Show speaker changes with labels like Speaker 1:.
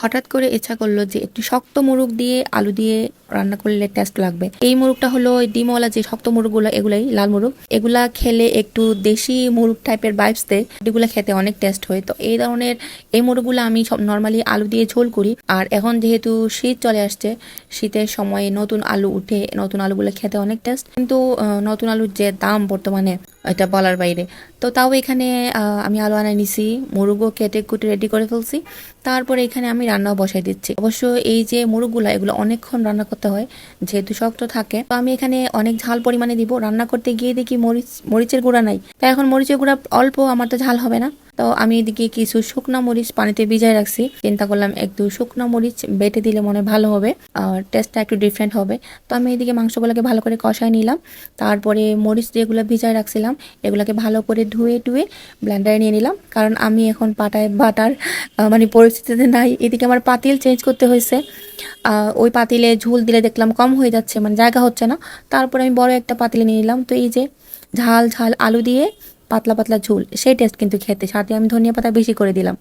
Speaker 1: হঠাৎ করে ইচ্ছা করলো যে একটু শক্ত মোরগ দিয়ে আলু দিয়ে রান্না করলে টেস্ট লাগবে। এই মোরগটা হলো ডিমওয়ালা যে শক্ত মোরগগুলো, এগুলাই লাল মোরগ। এগুলা খেলে একটু দেশি মোরগ টাইপের ভাইবস দেয়, এগুলা খেতে অনেক টেস্ট হয়। তো এই ধরনের এই মোরগগুলো আমি সব নর্মালি আলু দিয়ে ঝোল করি। আর এখন যেহেতু শীত চলে আসছে, শীতের সময় নতুন আলু উঠে, নতুন আলুগুলো খেতে অনেক টেস্ট। কিন্তু নতুন আলুর যে দাম বর্তমানে, এটা বলার বাইরে। তো তাও এখানে আমি আলু আনা নিছি, মুরগও কেটে কুটে রেডি করে ফেলছি। তারপরে এখানে আমি রান্নাও বসাই দিচ্ছি। অবশ্য এই যে মুরগগুলা, এগুলো অনেকক্ষণ রান্না করতে হয় যেহেতু শক্ত থাকে। তো আমি এখানে অনেক ঝাল পরিমাণে দিব। রান্না করতে গিয়ে দেখি মরিচের গুঁড়া নাই। তাই এখন মরিচের গুঁড়া অল্প, আমার তো ঝাল হবে না। তো আমি এদিকে কিছু শুকনা মরিচ পানিতে ভিজায় রাখছি। চিন্তা করলাম একটু শুকনা মরিচ বেটে দিলে মনে হয় ভালো হবে, আর টেস্টটা একটু ডিফারেন্ট হবে। তো আমি এদিকে মাংসগুলোকে ভালো করে কষায় নিলাম। তারপরে মরিচ যেগুলো ভিজায় রাখছিলাম, এগুলোকে ভালো করে ধুয়ে টুয়ে ব্লেন্ডারে নিয়ে নিলাম, কারণ আমি এখন পাটায় বাটার মানে পরিস্থিতিতে নাই। এদিকে আমার পাতিল চেঞ্জ করতে হয়েছে। ওই পাতিলে ঝোল দিলে দেখলাম কম হয়ে যাচ্ছে, মানে জায়গা হচ্ছে না। তারপরে আমি বড় একটা পাতিলে নিয়ে নিলাম। তো এই যে ঝাল ঝাল আলু দিয়ে পাতলা পাতলা ঝোল, সেই টেস্ট কিন্তু খেতে। সাথে আমি ধনিয়া পাতা বেশি করে দিলাম।